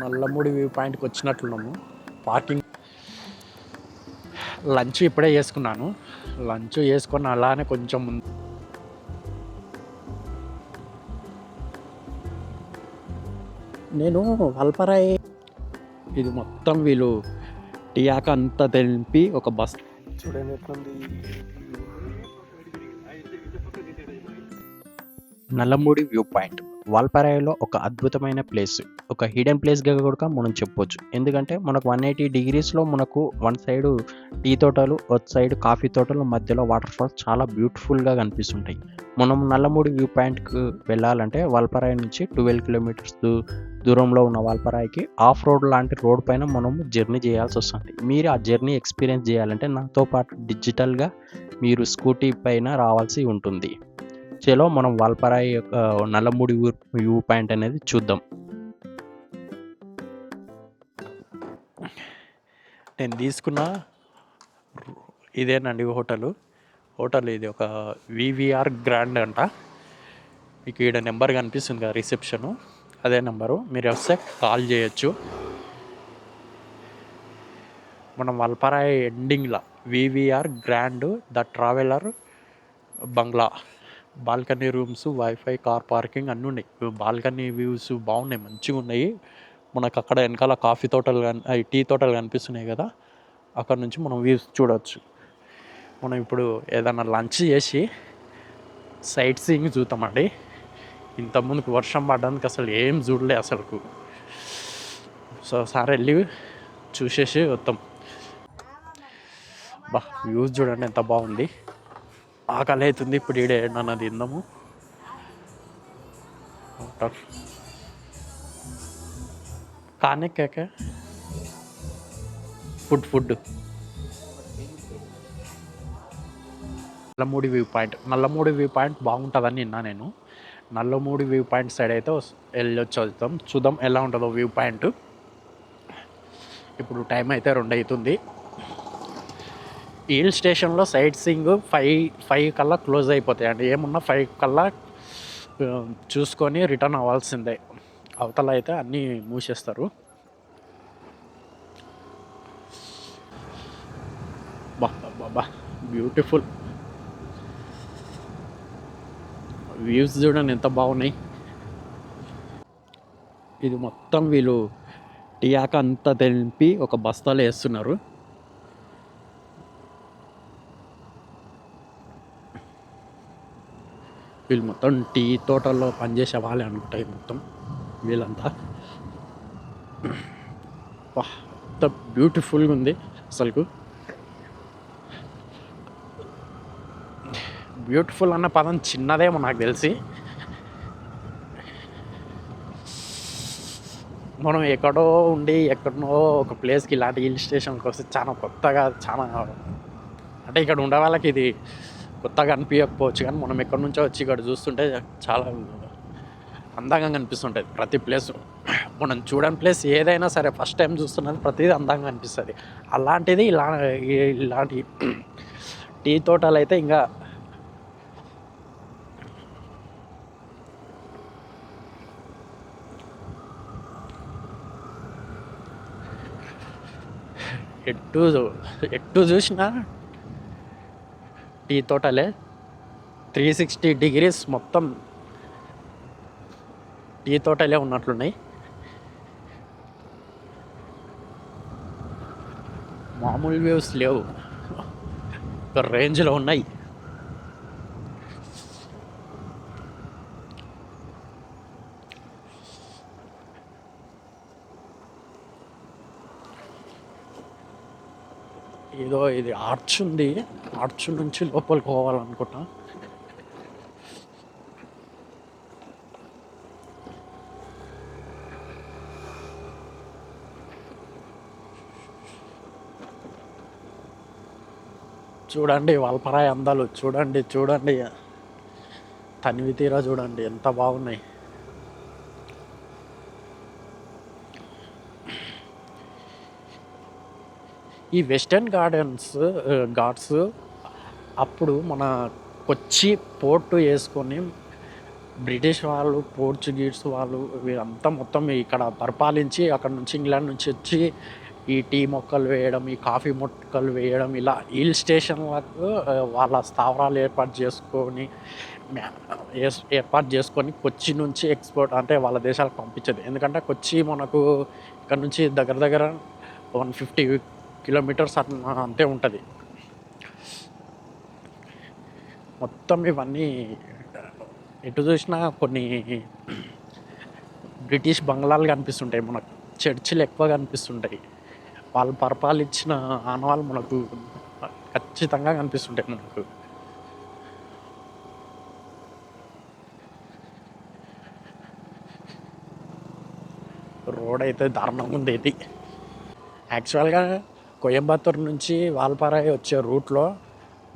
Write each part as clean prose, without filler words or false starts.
నల్లమూడి view పాయింట్కి వచ్చినట్లున్నాము. Parking lunch ఇప్పుడే చేసుకున్నాను. లంచ్ చేసుకొని అలానే కొంచెం నేను వల్పరాయి ఇది మొత్తం వీళ్ళు టీ ఆక అంతా తెంపి ఒక బస్ చూడండి ఎట్లుంది. నల్లమూడి వ్యూ పాయింట్ వాల్పారాయిలో ఒక అద్భుతమైన ప్లేస్, ఒక హిడెన్ ప్లేస్గా కూడా మనం చెప్పొచ్చు. ఎందుకంటే మనకు 180 డిగ్రీస్లో మనకు వన్ సైడ్ టీ తోటలు, ఒక సైడ్ కాఫీ తోటలు, మధ్యలో వాటర్ ఫాల్స్ చాలా బ్యూటిఫుల్గా కనిపిస్తుంటాయి. మనం నల్లమూడి వ్యూ పాయింట్కి వెళ్ళాలంటే వాల్పారాయి నుంచి 12 కిలోమీటర్స్ దూరంలో ఉన్న వాల్పారాయికి ఆఫ్ రోడ్ లాంటి రోడ్ పైన మనం జర్నీ చేయాల్సి వస్తుంది. మీరు ఆ జర్నీ ఎక్స్పీరియన్స్ చేయాలంటే నాతో పాటు డిజిటల్గా మీరు స్కూటీ పైన రావాల్సి ఉంటుంది. చలో మనం వాల్పారాయి యొక్క నల్లమూడి వ్యూ పాయింట్ అనేది చూద్దాం. నేను తీసుకున్న ఇదేనండి హోటల్ ఇది ఒక వివిఆర్ గ్రాండ్ అంట. మీకు ఈడ నెంబర్ కనిపిస్తుంది కదా రిసెప్షను, అదే నెంబరు. మీరు వస్తే కాల్ చేయొచ్చు. మనం వాల్పారాయి ఎండింగ్లో VVR grand the traveller bungalow, balcony rooms, wifi, car parking అన్నీ ఉన్నాయి. బాల్కనీ వ్యూస్ బాగున్నాయి, మంచిగా ఉన్నాయి. మనకు అక్కడ వెనకాల కాఫీ తోటలు కానీ టీ తోటలు కనిపిస్తున్నాయి కదా, అక్కడ నుంచి మనం వ్యూస్ చూడవచ్చు. మనం ఇప్పుడు ఏదైనా లంచ్ చేసి సైట్ సీయింగ్ చూద్దామండి. ఇంతకుముందుకు వర్షం పడడానికి అసలు ఏం చూడలే అసలుకు. సో సార్ వెళ్ళి చూసేసి వస్తాం. వ్యూస్ చూడండి ఎంత బాగుంది. ఆకలి అవుతుంది ఇప్పుడు. ఈడే నన్ను తిందాము. కానే కేక ఫుడ్ నల్లమూడి వ్యూ పాయింట్ బాగుంటుందని విన్నా నేను. నల్లమూడి వ్యూ పాయింట్ సైడ్ అయితే వెళ్ళొచ్చు, చూద్దాం ఎలా ఉంటుందో వ్యూ పాయింట్. ఇప్పుడు టైం అయితే 2 అవుతుంది. హిల్ స్టేషన్లో సైట్ సీయింగ్ 5 కల్లా క్లోజ్ అయిపోతాయి అండి. ఏమున్నా 5 కల్లా చూసుకొని రిటర్న్ అవ్వాల్సిందే. అవతల అయితే అన్నీ మూసేస్తారు. బా బ్యూటిఫుల్ వ్యూస్ చూడండి ఎంత బాగున్నాయి. ఇది మొత్తం వీళ్ళు టీ ఆక అంతా తెంపి ఒక బస్తాలో వేస్తున్నారు. వీళ్ళు మొత్తం టీ తోటల్లో పనిచేసే వాళ్ళే అనుకుంటాయి మొత్తం వీళ్ళంతా. ఎంత బ్యూటిఫుల్గా ఉంది అసలుకు. బ్యూటిఫుల్ అన్న పదం చిన్నదేమో నాకు తెలిసి. మనం ఎక్కడో ఉండి ఎక్కడనో ఒక ప్లేస్కి ఇలాంటి హిల్ స్టేషన్కి వస్తే చాలా కొత్తగా, చాలా అంటే ఇక్కడ ఉండే వాళ్ళకి ఇది కొత్తగా అనిపించకపోవచ్చు, కానీ మనం ఎక్కడి నుంచో వచ్చి ఇక్కడ చూస్తుంటే చాలా అందంగా కనిపిస్తుంటుంది ప్రతి ప్లేసు. మనం చూడని ప్లేస్ ఏదైనా సరే ఫస్ట్ టైం చూస్తున్నది ప్రతిదీ అందంగా అనిపిస్తుంది. అలాంటిది ఇలాంటి టీ తోటలు అయితే ఇంకా ఎటు చూసినా టీ తోటలే. 360 డిగ్రీస్ మొత్తం టీ తోటలే ఉన్నట్లున్నాయి. మామూలు వ్యూస్ లేవు, ఒక రేంజ్లో ఉన్నాయి. ఏదో ఇది ఆర్చ్ ఉంది, ఆర్చ్ నుంచి లోపలికి పోవాలనుకుంటా. చూడండి వాల్పారాయి అందాలు చూడండి, తనివి తీరా చూడండి ఎంత బాగున్నాయి. ఈ వెస్టర్న్ ఘాట్స్ అప్పుడు మన కొచ్చి పోర్టు వేసుకొని బ్రిటిష్ వాళ్ళు, పోర్చుగీస్ వాళ్ళు వీళ్ళంతా మొత్తం ఇక్కడ పరిపాలించి అక్కడ నుంచి ఇంగ్లాండ్ నుంచి వచ్చి ఈ టీ మొక్కలు వేయడం, ఈ కాఫీ మొక్కలు వేయడం, ఇలా హిల్ స్టేషన్లకు వాళ్ళ స్థావరాలు ఏర్పాటు చేసుకొని కొచ్చి నుంచి ఎక్స్పోర్ట్ అంటే వాళ్ళ దేశాలకు పంపించేది. ఎందుకంటే కొచ్చి మనకు ఇక్కడ నుంచి దగ్గర దగ్గర 150 కిలోమీటర్స్ అంతే ఉంటుంది. మొత్తం ఇవన్నీ ఎటు చూసినా కొన్ని బ్రిటిష్ బంగ్లాలు కనిపిస్తుంటాయి మనకు, చర్చిలు ఎక్కువ కనిపిస్తుంటాయి. వాళ్ళు పరిపాలించిన ఆనవాళ్ళు మనకు ఖచ్చితంగా కనిపిస్తుంటాయి మనకు. రోడ్ అయితే దారుణంగా ఉంది ఇది. యాక్చువల్గా కోయంబత్తూరు నుంచి వాల్పారాయి వచ్చే రూట్లో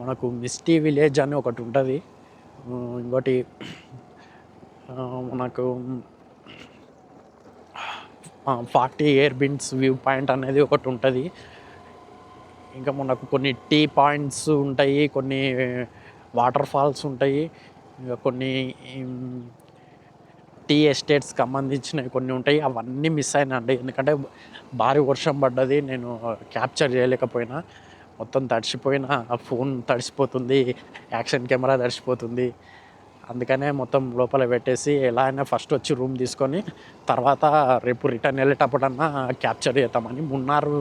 మనకు మిస్టీ విలేజ్ అని ఒకటి ఉంటుంది. ఇంకోటి మనకు 40 ఎయిర్ బిన్స్ వ్యూ పాయింట్ అనేది ఒకటి ఉంటుంది. ఇంకా మనకు కొన్ని టీ పాయింట్స్ ఉంటాయి, కొన్ని వాటర్ ఫాల్స్ ఉంటాయి, ఇంకా కొన్ని టీ ఎస్టేట్స్కి సంబంధించినవి కొన్ని ఉంటాయి. అవన్నీ మిస్ అయినండి, ఎందుకంటే భారీ వర్షం పడ్డది. నేను క్యాప్చర్ చేయలేకపోయినా, మొత్తం తడిసిపోయిన ఫోన్ తడిసిపోతుంది, యాక్షన్ కెమెరా తడిసిపోతుంది. అందుకనే మొత్తం లోపల పెట్టేసి ఎలా అయినా ఫస్ట్ వచ్చి రూమ్ తీసుకొని తర్వాత రేపు రిటర్న్ వెళ్ళేటప్పుడన్నా క్యాప్చర్ చేద్దామని. మున్నార్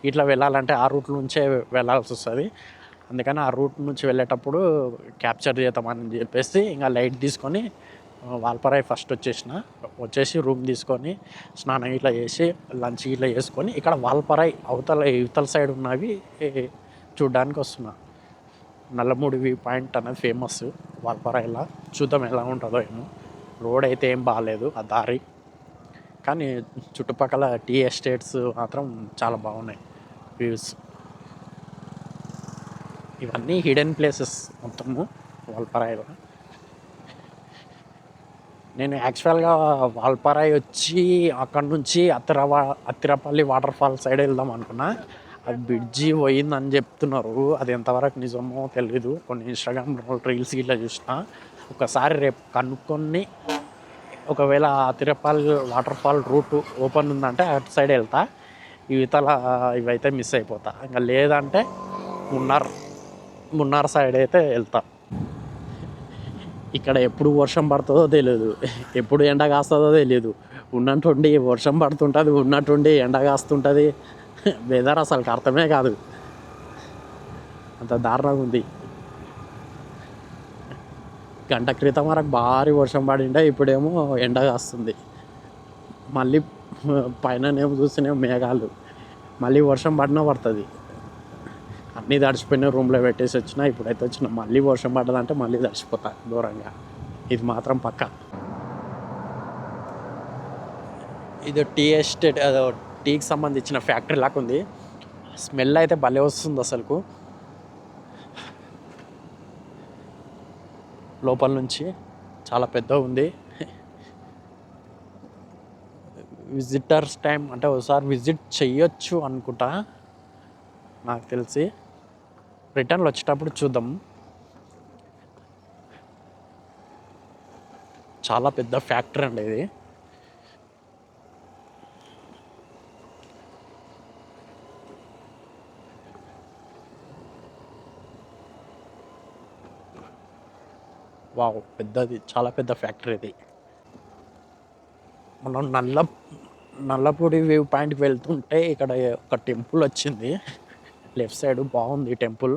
ఇట్లా వెళ్ళాలంటే ఆ రూట్ నుంచే వెళ్ళాల్సి వస్తుంది. అందుకని ఆ రూట్ నుంచి వెళ్ళేటప్పుడు క్యాప్చర్ చేద్దామని చెప్పేసి ఇంకా లైట్ తీసుకొని వాల్పారాయి ఫస్ట్ వచ్చేసి రూమ్ తీసుకొని స్నానం ఇట్లా చేసి లంచ్ ఇట్లా చేసుకొని ఇక్కడ వాల్పారాయి ఇవతల సైడ్ ఉన్నవి చూడ్డానికి వస్తున్నా. నల్లమూడి వ్యూ పాయింట్ అనేది ఫేమస్ వాల్పారాయిలా. చూద్దాం ఎలా ఉంటుందో ఏమో. రోడ్ అయితే ఏం బాగాలేదు ఆ దారి, కానీ చుట్టుపక్కల టీ ఎస్టేట్స్ మాత్రం చాలా బాగున్నాయి వ్యూస్. ఇవన్నీ హిడెన్ ప్లేసెస్ మొత్తము వాల్పారాయిలో. నేను యాక్చువల్గా వాల్పారాయి వచ్చి అక్కడ నుంచి అత్తిరపల్లి వాటర్ ఫాల్ సైడ్ వెళ్దాం అనుకున్నా. అది బ్రిడ్జి పోయిందని చెప్తున్నారు, అది ఎంతవరకు నిజమో తెలీదు. కొన్ని ఇన్స్టాగ్రామ్ రీల్స్ ఇట్లా చూసిన. ఒకసారి రేపు కనుక్కొని ఒకవేళ Athirappilly water fall route open ఉందంటే అటు సైడ్ వెళ్తా, ఇవైతే మిస్ అయిపోతా. ఇంకా లేదంటే మున్నార్ సైడ్ అయితే వెళ్తా. ఇక్కడ ఎప్పుడు వర్షం పడుతుందో తెలియదు, ఎప్పుడు ఎండ కాస్తుందో తెలియదు. ఉన్నట్టుండి వర్షం పడుతుంటుంది, ఉన్నట్టుండి ఎండ కాస్తుంటుంది. వెదర్ అసలు అర్థమే కాదు, అంత దారుణంగా ఉంది. గంట క్రితం వరకు భారీ వర్షం పడిండే, ఇప్పుడేమో ఎండ కాస్తుంది. మళ్ళీ పైననేమో చూస్తేనేమో మేఘాలు, మళ్ళీ వర్షం పడినా పడుతుంది. అన్నీ తడిచిపోయినా రూమ్లో పెట్టేసి వచ్చినా. ఇప్పుడైతే వచ్చిన మళ్ళీ వర్షం పడ్డదంటే మళ్ళీ తడిచిపోతా దూరంగా, ఇది మాత్రం పక్క. ఇది టీ ఎస్టేట్, టీకి సంబంధించిన ఫ్యాక్టరీ లాగా ఉంది. స్మెల్ అయితే భలే వస్తుంది అసలుకు లోపల నుంచి. చాలా పెద్దగా ఉంది. విజిటర్స్ టైం అంటే ఒకసారి విజిట్ చెయ్యొచ్చు అనుకుంటా నాకు తెలిసి. రిటర్న్లో వచ్చేటప్పుడు చూద్దాం. చాలా పెద్ద ఫ్యాక్టరీ అండి ఇది. వావ్, పెద్దది, చాలా పెద్ద ఫ్యాక్టరీ ఇది. మనం నల్లపూడి వ్యూ పాయింట్కి వెళ్తుంటే ఇక్కడ ఒక టెంపుల్ వచ్చింది లెఫ్ట్ సైడ్. బాగుంది టెంపుల్,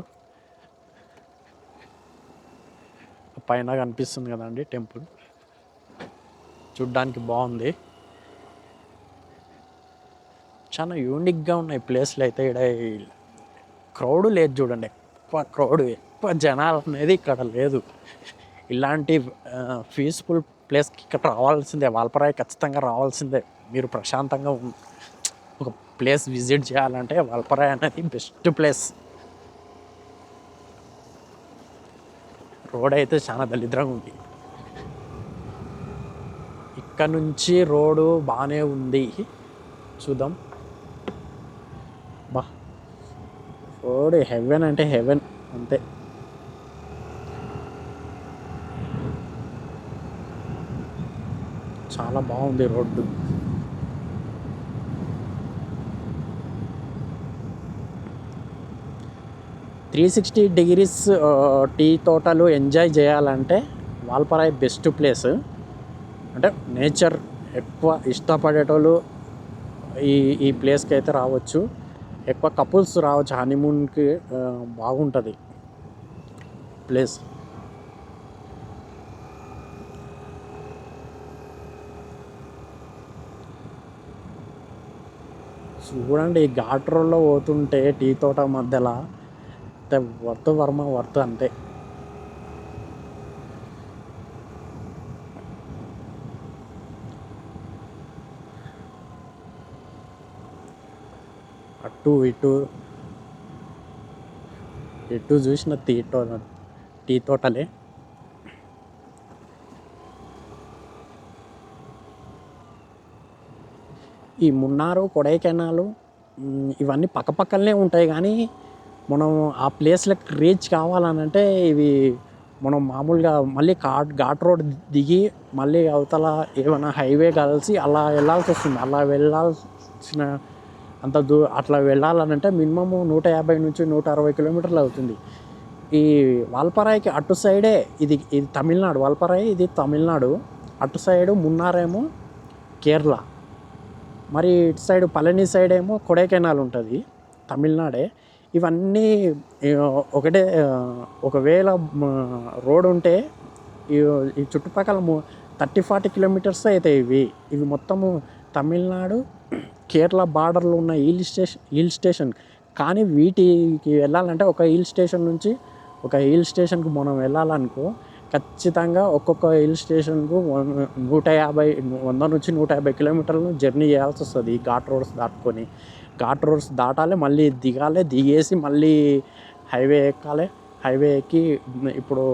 పైన కనిపిస్తుంది కదండి టెంపుల్, చూడ్డానికి బాగుంది. చాలా యూనిక్గా ఉన్నాయి ప్లేస్లు అయితే. ఇక్కడ క్రౌడ్ లేదు చూడండి, ఎక్కువ జనాలు అనేది ఇక్కడ లేదు. ఇలాంటి పీస్ఫుల్ ప్లేస్కి ఇక్కడ రావాల్సిందే, వాల్పారాయి ఖచ్చితంగా రావాల్సిందే. మీరు ప్రశాంతంగా ఒక ప్లేస్ విజిట్ చేయాలంటే వాల్పారాయి అనేది బెస్ట్ ప్లేస్. రోడ్ అయితే చాలా దరిద్రంగా ఉంది. ఇక్కడ నుంచి రోడ్డు బాగానే ఉంది, చూద్దాం. రోడ్ హెవెన్ అంటే హెవెన్ అంతే. చాలా బాగుంది రోడ్డు. త్రీ 360 టీ తోటలు ఎంజాయ్ చేయాలంటే వాల్పరాయి బెస్ట్ ప్లేస్. అంటే నేచర్ ఎక్కువ ఇష్టపడేటోళ్ళు ఈ ఈ ప్లేస్కి అయితే రావచ్చు. ఎక్కువ కపుల్స్ రావచ్చు హనీమూన్కి. బాగుంటుంది ప్లేస్. చూడండి, ఈ ఘాట్ రోడ్లో పోతుంటే టీ తోట మధ్యలో వర్త్ అంతే. అటు ఇటు చూసిన టీ తోటలే. ఈ మున్నారు, కొడైకెనాల్ ఇవన్నీ పక్కపక్కనే ఉంటాయి, కానీ మనం ఆ ప్లేస్లకు రీచ్ కావాలనంటే ఇవి మనం మామూలుగా మళ్ళీ ఘాట్ రోడ్ దిగి మళ్ళీ అవతల ఏమైనా హైవే కలిసి అలా వెళ్ళాల్సి వస్తుంది. అలా వెళ్ళాల్సిన అట్లా వెళ్ళాలనంటే మినిమము 150 నుంచి 160 కిలోమీటర్లు అవుతుంది. ఈ వాల్పరాయికి అటు సైడే ఇది తమిళనాడు. వాల్పరాయి ఇది తమిళనాడు. అటు సైడు మున్నారేమో కేరళ. మరి ఇటు సైడు పళని సైడ్ ఏమో కొడైకెనాల్ ఉంటుంది, తమిళనాడే. ఇవన్నీ ఒకటే. ఒకవేళ రోడ్ ఉంటే ఈ చుట్టుపక్కల 30-40 కిలోమీటర్స్ అవుతాయి. ఇవి మొత్తము తమిళనాడు కేరళ బార్డర్లో ఉన్న హిల్ స్టేషన్. కానీ వీటికి వెళ్ళాలంటే ఒక హిల్ స్టేషన్ నుంచి ఒక హిల్ స్టేషన్కి మనం వెళ్ళాలనుకో ఖచ్చితంగా ఒక్కొక్క హిల్ స్టేషన్కు 100 నుంచి 150 కిలోమీటర్లను జర్నీ చేయాల్సి వస్తుంది. ఈ ఘాట్ రోడ్స్ దాటుకొని. ఘాట్ రోడ్స్ దాటాలి, మళ్ళీ దిగేసి మళ్ళీ హైవే ఎక్కాలి. హైవే ఎక్కి ఇప్పుడు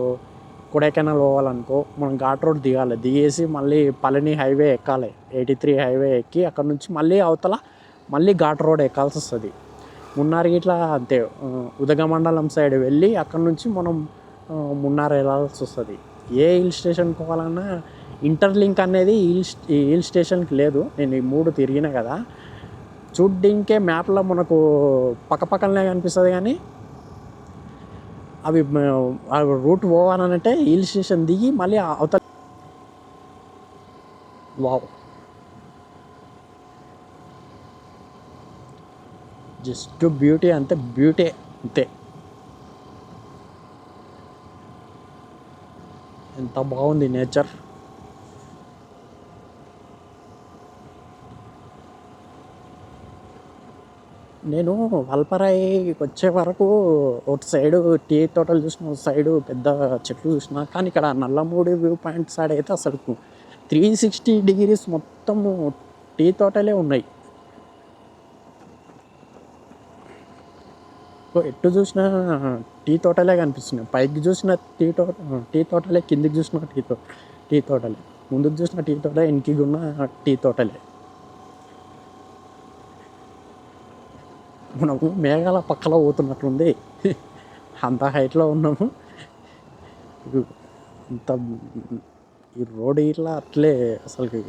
కొడైకెనాల్ పోవాలనుకో మనం ఘాట్ రోడ్ దిగేసి మళ్ళీ పళని హైవే ఎక్కాలి. 83 హైవే ఎక్కి అక్కడ నుంచి మళ్ళీ అవతల మళ్ళీ ఘాట్ రోడ్ ఎక్కాల్సి వస్తుంది. మున్నార్ ఇట్లా అంతే. ఉదగమండలం సైడ్ వెళ్ళి అక్కడ నుంచి మనం మున్నార్ వెళ్ళాల్సి వస్తుంది. ఏ హిల్ స్టేషన్ పోవాలన్నా ఇంటర్లింక్ అనేది హిల్ స్టేషన్కి లేదు. నేను ఈ 3 తిరిగినా కదా, చూడ్డింకే మ్యాప్లో మనకు పక్కపక్కనే కనిపిస్తుంది, కానీ అవి రూట్ పోవాలంటే హిల్ స్టేషన్ దిగి మళ్ళీ అవతల. వావ్, జస్ట్ బ్యూటీ అంతే. ఎంత బాగుంది నేచర్. నేను వాల్పరాయికి వచ్చే వరకు ఒక సైడు టీ తోటలు చూసిన, ఒక సైడు పెద్ద చెట్లు చూసిన. కానీ ఇక్కడ నల్లమూడి వ్యూ పాయింట్ సైడ్ అయితే అసలు 360 డిగ్రీస్ మొత్తము టీ తోటలే ఉన్నాయి. ఎటు చూసినా టీ తోటలే కనిపిస్తున్నాయి. పైకి చూసిన టీ తోటలే, కిందికి చూసిన టీ తోటలే, ముందుకు చూసిన టీ తోటలే, వెనక్కి ఉన్న టీ తోటలే. మనము మేఘాల పక్కలో పోతున్నట్లుంది. అంత హైట్లో ఉన్నాము. ఇంత ఈ రోడ్ ఇట్లా అట్లే అసలుకి.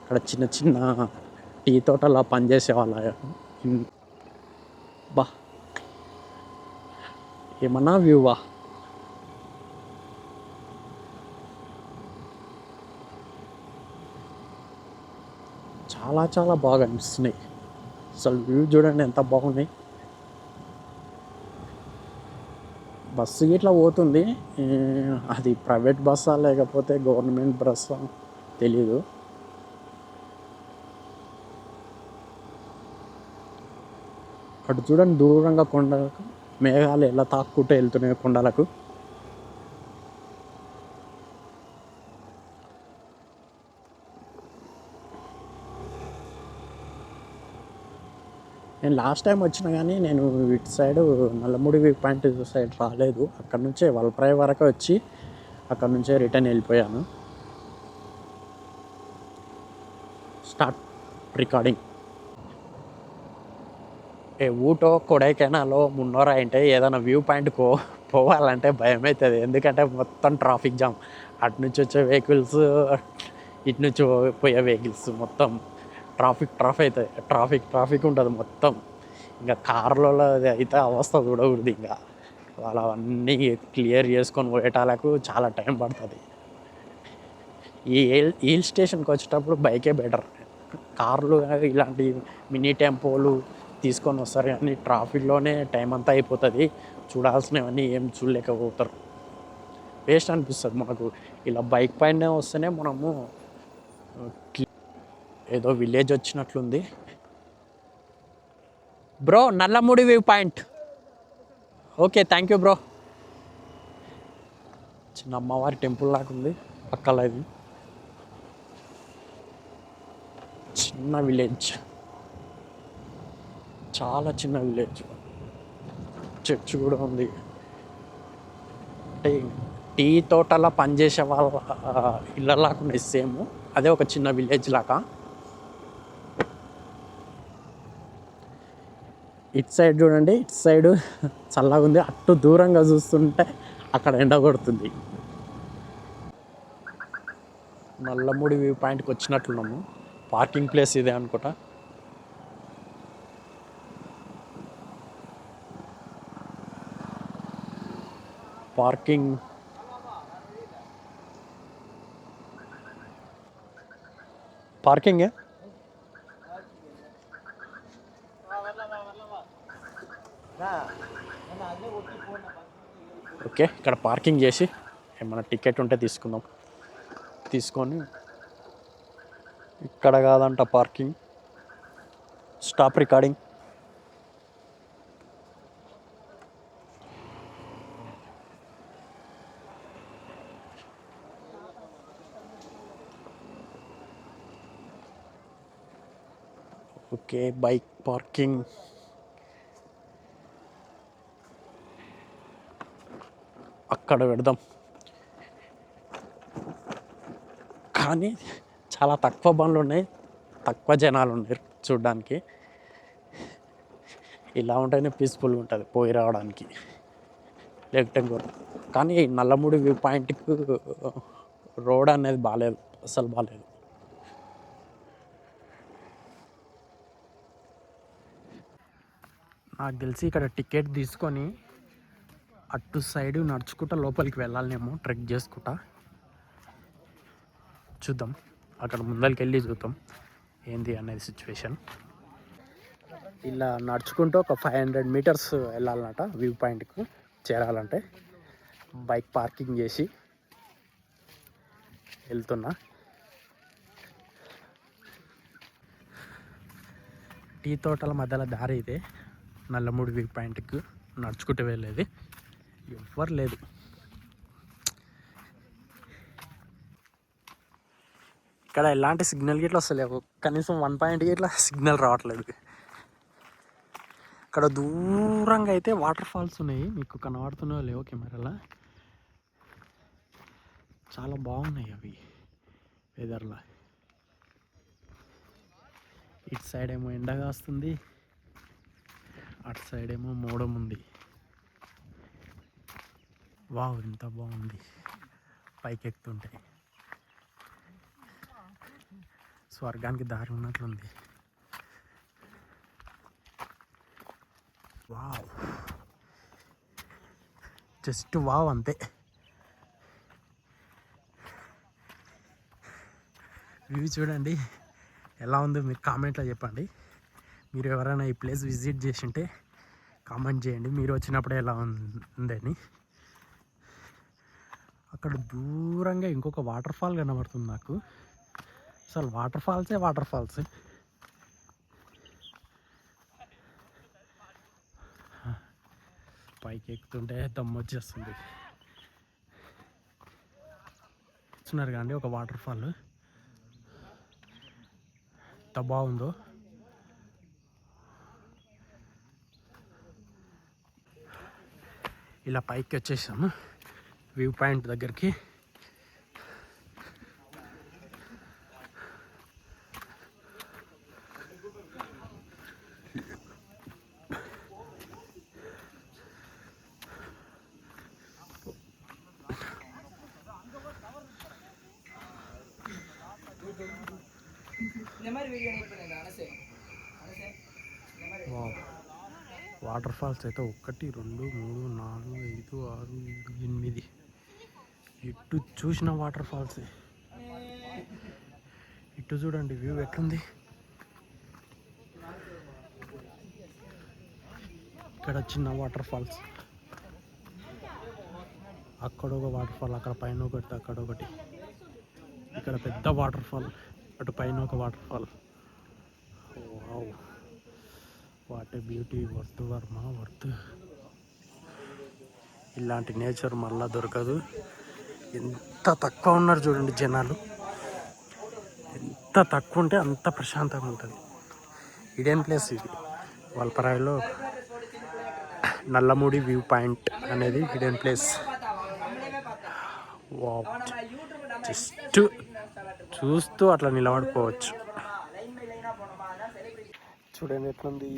అక్కడ చిన్న టీ తోటలా పనిచేసే వాళ్ళ బా ఏమన్నా వ్యూవా. చాలా బాగా అనిపిస్తున్నాయి. అసలు వ్యూ చూడండి ఎంత బాగున్నాయి. బస్సు ఇట్లా పోతుంది. అది ప్రైవేట్ బస్సా లేకపోతే గవర్నమెంట్ బస్సా తెలీదు. అటు చూడండి, దూరంగా కొండలకు మేఘాలు ఎలా తాక్కుంటూ వెళ్తున్నాయి కొండలకు. నేను లాస్ట్ టైం వచ్చినా కానీ నేను ఇటు సైడు నల్లమూడి వ్యూ పాయింట్ సైడ్ రాలేదు. అక్కడ నుంచే వాల్పరాయి వరకు వచ్చి అక్కడ నుంచే రిటర్న్ వెళ్ళిపోయాను. Start recording. ఊటో, కొడైకెనాలో, మున్నోరా అంటే ఏదైనా వ్యూ పాయింట్కో పోవాలంటే భయమవుతుంది, ఎందుకంటే మొత్తం ట్రాఫిక్ జామ్. అటు నుంచి వచ్చే వెహికల్స్, ఇటు నుంచి పోయే వెహికల్స్, మొత్తం ట్రాఫిక్ ఉంటుంది మొత్తం. ఇంకా కార్లలో అయితే అవస్థ చూడకూడదు. ఇంకా వాళ్ళు అవన్నీ క్లియర్ చేసుకొని పోయేటాలకు చాలా టైం పడుతుంది. ఈ హిల్ స్టేషన్కి వచ్చేటప్పుడు బైకే బెటర్. కార్లు ఇలాంటి మినీ టెంపోలు తీసుకొని వస్తారు, కానీ ట్రాఫిక్లోనే టైం అంతా అయిపోతుంది. చూడాల్సినవన్నీ ఏం చూడలేకపోతారు, వేస్ట్ అనిపిస్తుంది మనకు. ఇలా బైక్ పైన వస్తేనే మనము ఏదో విలేజ్ వచ్చినట్లుంది. Bro Nallamudi view point. Okay, thank you bro. చిన్న అమ్మవారి టెంపుల్ లాగా ఉంది పక్కల. ఇది చిన్న విలేజ్, చాలా చిన్న విలేజ్. చర్చ్ కూడా ఉంది. అంటే టీ తోటలా పనిచేసే వాళ్ళ ఇళ్ళలాగా ఉన్నాయి సేమ్. అదే ఒక చిన్న విలేజ్ లాగా. ఇటు సైడ్ చూడండి, ఇటు సైడు చల్లగా ఉంది. అటు దూరంగా చూస్తుంటే అక్కడ ఎండ కొడుతుంది. నల్లముడి వ్యూ పాయింట్కి వచ్చినట్లున్నాము. పార్కింగ్ ప్లేస్ ఇదే అనుకుంటా. పార్కింగ్ ఓకే, ఇక్కడ పార్కింగ్ చేసి ఏమన్నా టికెట్ ఉంటే తీసుకుందాం. తీసుకొని ఇక్కడ కాదంట parking. Stop recording. Okay, bike parking. అక్కడ పెడదాం. కానీ చాలా తక్కువ బండ్లు ఉన్నాయి, తక్కువ జనాలు ఉన్నారు చూడ్డానికి. ఇలా ఉంటేనే పీస్ఫుల్గా ఉంటుంది పోయి రావడానికి. లేకపోతే కానీ నల్లముడి వ్యూ పాయింట్కు రోడ్ అనేది బాగాలేదు, అసలు బాగాలేదు. నాకు తెలిసి ఇక్కడ టికెట్ తీసుకొని అటు సైడ్ నడుచుకుంటా లోపలికి వెళ్ళాలేమో, ట్రెక్ చేసుకుంటా. చూద్దాం, అక్కడ ముందరికి వెళ్ళి చూద్దాం ఏంది అనేది సిచ్యువేషన్. ఇలా నడుచుకుంటూ ఒక 500 మీటర్స్ వెళ్ళాలన్నట వ్యూ పాయింట్కు చేరాలంటే. బైక్ పార్కింగ్ చేసి వెళ్తున్నా. టీ తోటల మధ్యలో దారి ఇదే, నల్లముడి వ్యూ పాయింట్కు నడుచుకుంటూ వెళ్ళేది. ఎవ్వరు లేదు. ఇక్కడ ఎలాంటి సిగ్నల్ గిట్లా వస్తలేవు, కనీసం 1 పాయింట్ గిట్లా సిగ్నల్ రావట్లేదు. ఇక్కడ దూరంగా అయితే వాటర్ ఫాల్స్ ఉన్నాయి, మీకు కనబడుతున్నాయో లేవో కెమెరాలో. చాలా బాగున్నాయి అవి వెదర్లో. ఇటు సైడ్ ఏమో ఎండగా వస్తుంది, అటు సైడ్ ఏమో మోడం ఉంది. వావ్, ఎంత బాగుంది పైకి ఎక్కుతుంటే. స్వర్గానికి దారి ఉన్నట్లుంది. వావ్, జస్ట్ వావ్ అంతే. వ్యూ చూడండి ఎలా ఉందో మీరు కామెంట్లో చెప్పండి. మీరు ఎవరైనా ఈ ప్లేస్ విజిట్ చేసి ఉంటే కామెంట్ చేయండి, మీరు వచ్చినప్పుడు ఎలా ఉందని. అక్కడ దూరంగా ఇంకొక వాటర్ ఫాల్ కనబడుతుంది నాకు. అసలు వాటర్ ఫాల్స్. పైకి ఎక్కుతుంటే దమ్ము వచ్చేస్తుంది. చూస్తున్నారు కానీ ఒక వాటర్ ఫాల్ ఎంత బాగుందో. ఇలా పైకి వచ్చేసాము వ్యూ పాయింట్ దగ్గరికి. వాటర్ ఫాల్స్ అయితే 1 2 3 4 5 6 7 8 ఇటు చూసిన వాటర్ ఫాల్స్. ఇటు చూడండి వ్యూ ఎట్లుంది. ఇక్కడ చిన్న వాటర్ ఫాల్స్, అక్కడ ఒక వాటర్ ఫాల్, అక్కడ పైన ఒకటి, అక్కడ ఒకటి. ఇక్కడ పెద్ద వాటర్ ఫాల్, అటు పైన ఒక water fall. Wow, what a beauty. Worth Varma, worth. ఇలాంటి నేచర్ మళ్ళా దొరకదు. ఎంత తక్కువ ఉన్నారు చూడండి జనాలు. ఎంత తక్కువ ఉంటే అంత ప్రశాంతంగా ఉంటుంది. హిడెన్ ప్లేస్ ఇది వాల్పరాయిలో. నల్లమూడి వ్యూ పాయింట్ అనేది హిడెన్ ప్లేస్. వావ్, జస్ట్ చూస్తూ అట్లా నిలబడిపోవచ్చు. చూడండి ఎట్లుంది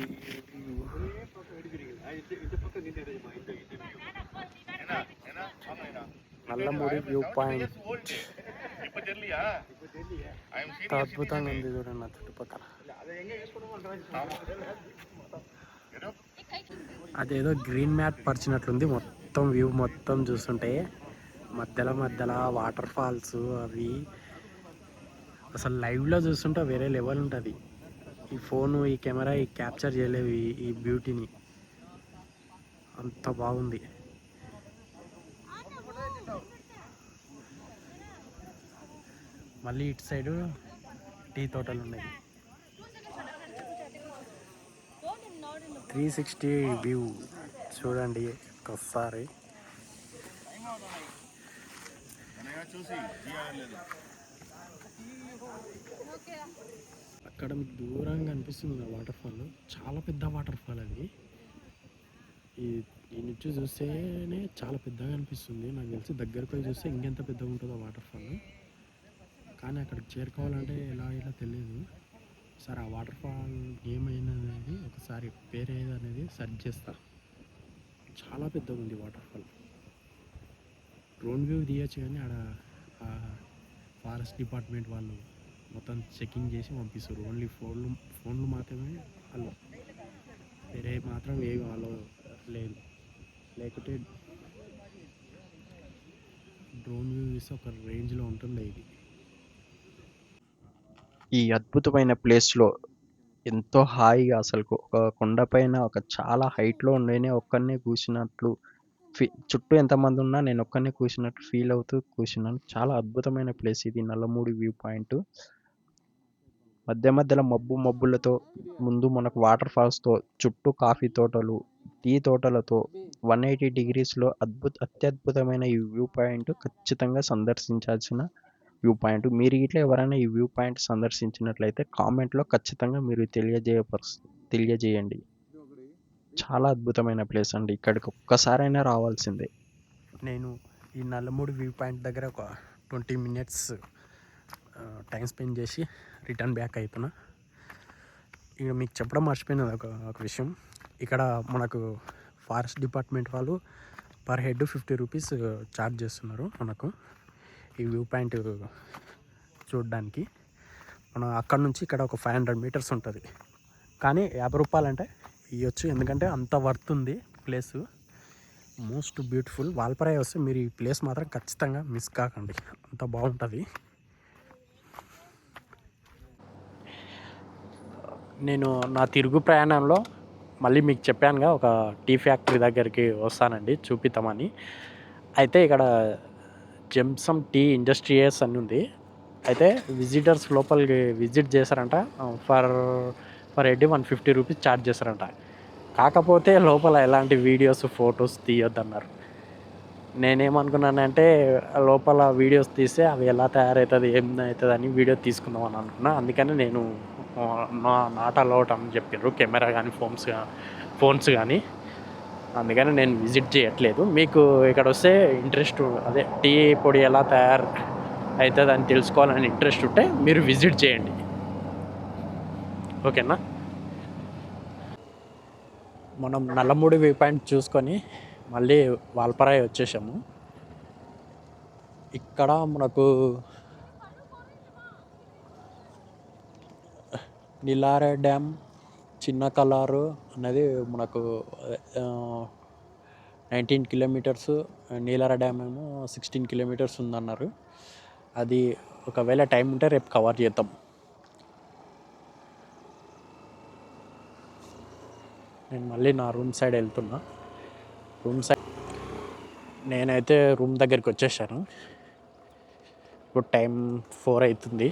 నల్లమూడి వ్యూ పాయింట్. అద్భుతంగా ఉంది చూడండి నా చుట్టుపక్కల. అదేదో గ్రీన్ మ్యాట్ పరిచినట్లుంది మొత్తం వ్యూ. మొత్తం చూస్తుంటే మధ్యలో వాటర్ ఫాల్స్ అవి అసలు లైవ్లో చూస్తుంటే వేరే లెవెల్ ఉంటుంది. ఈ ఫోను, ఈ కెమెరా ఈ క్యాప్చర్ చేయలేవు ఈ బ్యూటీని. అంత బాగుంది. మళ్ళీ ఇటు సైడు టీ తోటలు ఉన్నాయి. 360 వ్యూ చూడండి ఒకసారి. అక్కడ మీకు దూరంగా కనిపిస్తుంది వాటర్ ఫాల్. చాలా పెద్ద వాటర్ ఫాల్ అది. ఈ నుంచి చూస్తేనే చాలా పెద్దగా అనిపిస్తుంది. నాకు తెలిసి దగ్గరకు పోయి చూస్తే ఇంకెంత పెద్దగా ఉంటుందో వాటర్ ఫాల్. కానీ అక్కడికి చేరుకోవాలంటే ఎలా తెలియదు. ఒకసారి ఆ వాటర్ ఫాల్ ఏమైనది ఒకసారి పేరు ఏది అనేది సెర్చ్ చేస్తా. చాలా పెద్దగా ఉంది వాటర్ ఫాల్. డ్రోన్ వ్యూ తీయచ్చు కానీ ఆడ ఫారెస్ట్ డిపార్ట్మెంట్ వాళ్ళు మొత్తం చెకింగ్ చేసి పంపిస్తారు. ఓన్లీ ఫోన్లు మాత్రమే అలో, వేరే మాత్రం ఏమి అలో లేదు. లేకుంటే డ్రోన్ వ్యూ తీస్తే ఒక రేంజ్లో ఉంటుంది ఇది. ఈ అద్భుతమైన ప్లేస్లో ఎంతో హాయిగా అసలు ఒక కొండపైన ఒక చాలా హైట్లో ఉండేనే ఒక్కనే కూర్చున్నట్లు చుట్టూ ఎంతమంది ఉన్నా నేను ఒక్కనే కూర్చున్నట్టు ఫీల్ అవుతూ కూర్చున్నాను. చాలా అద్భుతమైన ప్లేస్ ఇది నల్లమూడి వ్యూ పాయింట్. మధ్యలో మబ్బులతో ముందు మనకు వాటర్ ఫాల్స్తో చుట్టూ కాఫీ తోటలు, టీ తోటలతో 180 డిగ్రీస్లో అత్యద్భుతమైన ఈ వ్యూ పాయింట్ ఖచ్చితంగా సందర్శించాల్సిన వ్యూ పాయింట్. మీరు ఇట్లా ఎవరైనా ఈ వ్యూ పాయింట్ సందర్శించినట్లయితే కామెంట్లో ఖచ్చితంగా మీరు తెలియజేయండి. చాలా అద్భుతమైన ప్లేస్ అండి. ఇక్కడికి ఒక్కసారైనా రావాల్సిందే. నేను ఈ నల్లమూడి వ్యూ పాయింట్ దగ్గర ఒక 20 minutes టైం స్పెండ్ చేసి రిటర్న్ బ్యాక్ అవుతున్నా. ఇక మీకు చెప్పడం మర్చిపోయినది ఒక విషయం. ఇక్కడ మనకు ఫారెస్ట్ డిపార్ట్మెంట్ వాళ్ళు పర్ హెడ్ 50 rupees ఛార్జ్ చేస్తున్నారు మనకు ఈ వ్యూ పాయింట్ చూడడానికి. మనం అక్కడ నుంచి ఇక్కడ ఒక 500 meters ఉంటుంది. కానీ 50 రూపాయలు అంటే ఇవ్వచ్చు, ఎందుకంటే అంత వర్త్ ఉంది ప్లేసు. Most beautiful. వాల్పరాయి వస్తే మీరు ఈ ప్లేస్ మాత్రం ఖచ్చితంగా మిస్ కాకండి, అంత బాగుంటుంది. నేను నా తిరుగు ప్రయాణంలో మళ్ళీ మీకు చెప్పానుగా ఒక టీ ఫ్యాక్టరీ దగ్గరికి వస్తానండి చూపిద్దామని. అయితే ఇక్కడ జెమ్సమ్ టీ ఇండస్ట్రీస్ అని ఉంది. అయితే విజిటర్స్ లోపలికి విజిట్ చేశారంట. ఫర్ హెడ్ 150 rupees ఛార్జ్ చేస్తారంట. కాకపోతే లోపల ఎలాంటి వీడియోస్ ఫొటోస్ తీయొద్దన్నారు. నేనేమనుకున్నానంటే లోపల వీడియోస్ తీస్తే అవి ఎలా తయారవుతుంది ఏమవుతుంది అని వీడియో తీసుకుందామని అనుకున్నా. అందుకని నేను నాట్ అలౌడ్ అని చెప్పారు కెమెరా కానీ ఫోన్స్ కానీ. అందుకని నేను విజిట్ చేయట్లేదు. మీకు ఇక్కడ వస్తే ఇంట్రెస్ట్, అదే టీ పొడి ఎలా తయారు అవుతుంది అని తెలుసుకోవాలని ఇంట్రెస్ట్ ఉంటే మీరు విజిట్ చేయండి, ఓకేనా. మనం నల్లమూడి వ్యూ పాయింట్ చూసుకొని మళ్ళీ వాల్పరాయి వచ్చేసాము. ఇక్కడ మనకు నిలారా డ్యామ్, చిన్న కలారు అనేది మనకు 19 కిలోమీటర్స్, నీలారా డ్యామ్ ఏమో 16 కిలోమీటర్స్ ఉందన్నారు. అది ఒకవేళ టైం ఉంటే రేపు కవర్ చేద్దాం. నేను మళ్ళీ నా రూమ్ సైడ్ వెళ్తున్నా. రూమ్ సైడ్ నేనైతే రూమ్ దగ్గరికి వచ్చేసాను. ఇప్పుడు టైం 4 అవుతుంది.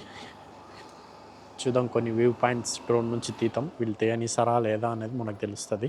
చూద్దాం, కొన్ని వ్యూ పాయింట్స్ డ్రోన్ నుంచి తీద్దాం. వీళ్ళు తీయనిస్తారా లేదా అనేది మనకు తెలుస్తుంది.